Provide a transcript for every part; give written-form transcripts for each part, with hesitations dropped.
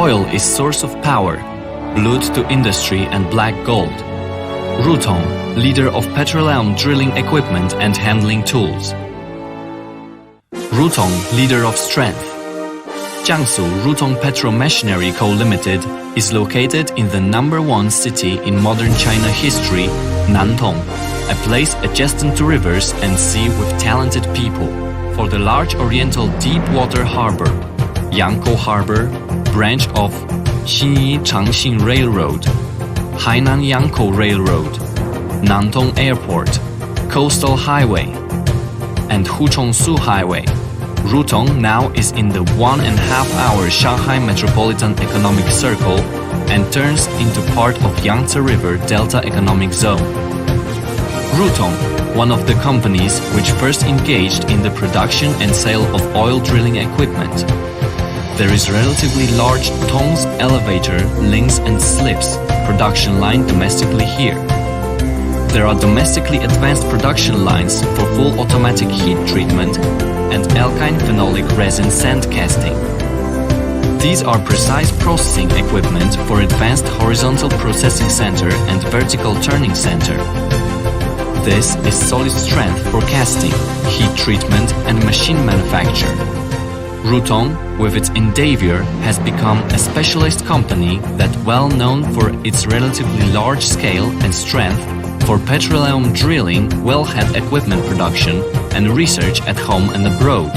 Oil is source of power, blood to industry and black gold. Rutong, leader of petroleum drilling equipment and handling tools. Rutong, leader of strength. Jiangsu Rutong Petro-Machinery Co. Limited is located in the #1 city in modern China history, Nantong, a place adjacent to rivers and sea with talented people. For the large oriental deep water harbor, Yangkou Harbor, branch of Xinyi-Changxin Railroad, Hainan-Yangkou Railroad, Nantong Airport, Coastal Highway, and Huchongsu Highway. Rutong now is in the 1.5-hour Shanghai Metropolitan Economic Circle and turns into part of Yangtze River Delta Economic Zone. Rutong, one of the companies which first engaged in the production and sale of oil drilling equipment. There is relatively large tongs, elevator, links and slips production line domestically here. There are domestically advanced production lines for full automatic heat treatment and alkyne phenolic resin sand casting. These are precise processing equipment for advanced horizontal processing center and vertical turning center. This is solid strength for casting, heat treatment and machine manufacture. Rutong, with its endeavor, has become a specialized company that well known for its relatively large scale and strength for petroleum drilling, wellhead equipment production and research at home and abroad.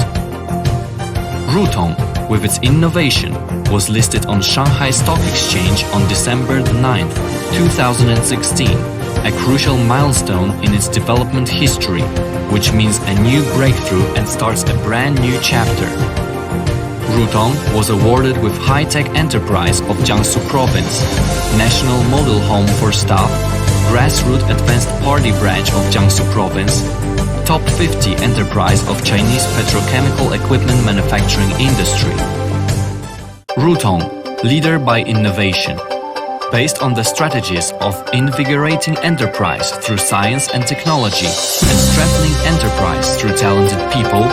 Rutong, with its innovation, was listed on Shanghai Stock Exchange on December 9, 2016, a crucial milestone in its development history, which means a new breakthrough and starts a brand new chapter. Rutong was awarded with High-Tech Enterprise of Jiangsu Province, National Model Home for Staff, Grassroots Advanced Party Branch of Jiangsu Province, Top 50 Enterprise of Chinese Petrochemical Equipment Manufacturing Industry. Rutong, leader by innovation. Based on the strategies of invigorating enterprise through science and technology and strengthening enterprise through talented people,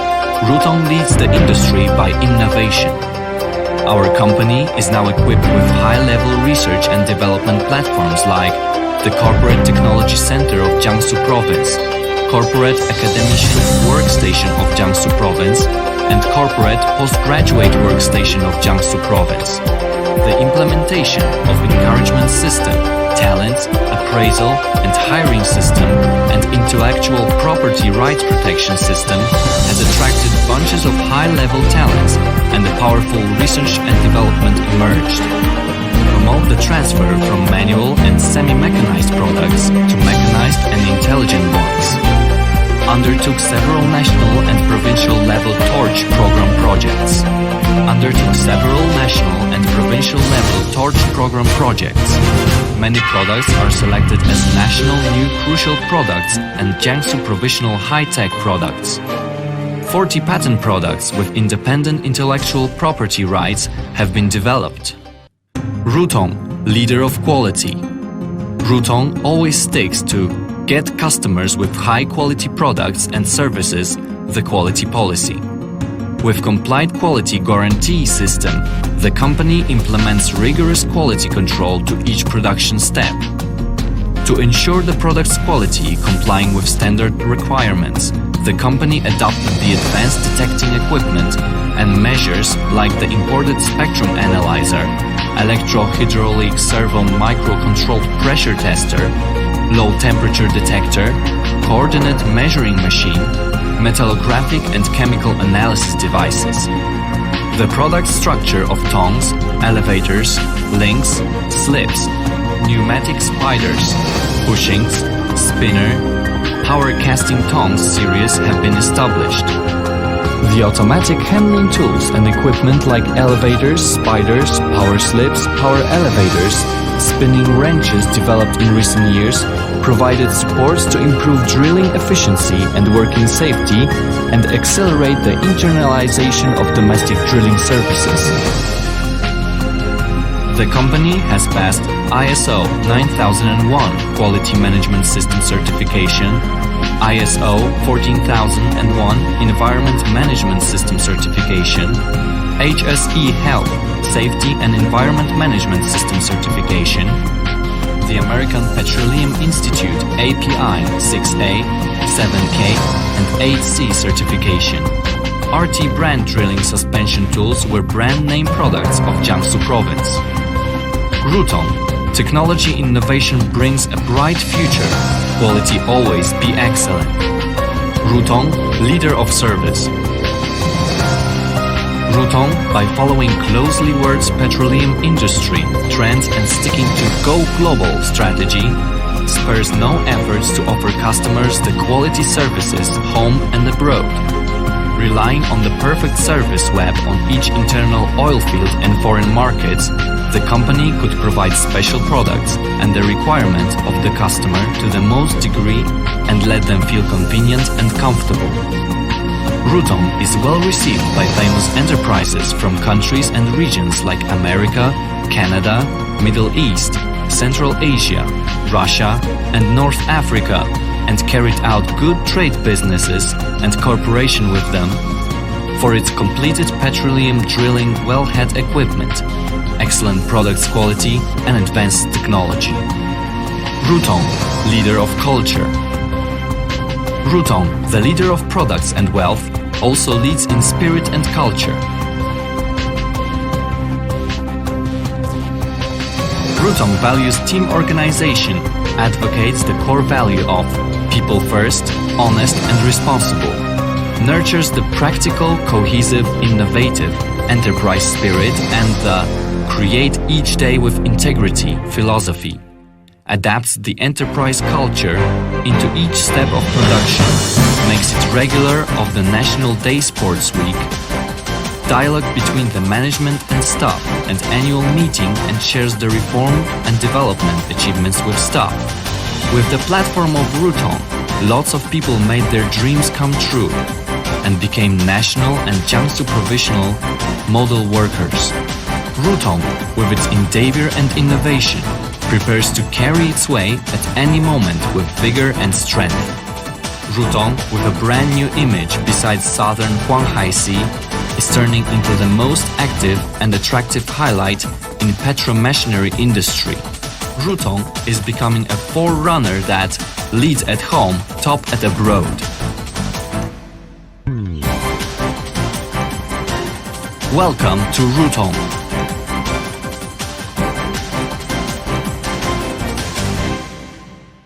Rutong leads the industry by innovation. Our company is now equipped with high-level research and development platforms like the Corporate Technology Center of Jiangsu Province, Corporate Academician Workstation of Jiangsu Province, and Corporate Postgraduate Workstation of Jiangsu Province. The implementation of encouragement system, talent, appraisal and hiring system, and intellectual property rights protection system has attracted bunches of high-level talents and a powerful research and development emerged. Promote the transfer from manual and semi-mechanized products to mechanized and intelligent ones. Undertook several national and provincial level torch program projects. Many products are selected as national new crucial products and Jiangsu provisional high-tech products. 40 patent products with independent intellectual property rights have been developed. Rutong, leader of quality. Rutong always sticks to get customers with high-quality products and services, the quality policy. With compliant quality guarantee system, the company implements rigorous quality control to each production step. To ensure the product's quality complying with standard requirements, the company adopted the advanced detecting equipment and measures like the imported spectrum analyzer, electro-hydraulic servo micro-controlled pressure tester, low-temperature detector, coordinate measuring machine, metallographic and chemical analysis devices. The product structure of tongs, elevators, links, slips, pneumatic spiders, bushings, spinner, power casting tongs series have been established. The automatic handling tools and equipment like elevators, spiders, power slips, power elevators, spinning wrenches developed in recent years provided supports to improve drilling efficiency and working safety and accelerate the internalization of domestic drilling services. The company has passed ISO 9001 Quality Management System Certification, ISO 14001 Environment Management System Certification, HSE Health, Safety and Environment Management System certification, the American Petroleum Institute API 6A, 7K and 8C certification. RT brand drilling suspension tools were brand name products of Jiangsu province. Rutong, technology innovation brings a bright future, quality always be excellent. Rutong, leader of service. Rutong, by following closely words petroleum industry trends and sticking to Go Global strategy, spares no efforts to offer customers the quality services home and abroad. Relying on the perfect service web on each internal oil field and foreign markets, the company could provide special products and the requirement of the customer to the most degree and let them feel convenient and comfortable. Rutong is well received by famous enterprises from countries and regions like America, Canada, Middle East, Central Asia, Russia and North Africa, and carried out good trade businesses and cooperation with them for its completed petroleum drilling wellhead equipment, excellent products quality and advanced technology. Rutong, leader of culture. Rutong, the leader of products and wealth, also leads in spirit and culture. Rutong values team organization, advocates the core value of people first, honest and responsible, nurtures the practical, cohesive, innovative enterprise spirit and the create each day with integrity philosophy, adapts the enterprise culture into each step of production, makes it regular of the National Day Sports Week, dialogue between the management and staff and annual meeting and shares the reform and development achievements with staff. With the platform of Rutong, lots of people made their dreams come true and became national and Jiangsu provisional model workers. Rutong, with its endeavor and innovation, prepares to carry its way at any moment with vigor and strength. Rutong, with a brand new image besides southern Huanghai Sea, is turning into the most active and attractive highlight in Petro-Machinery industry. Rutong is becoming a forerunner that leads at home, top at abroad. Welcome to Rutong.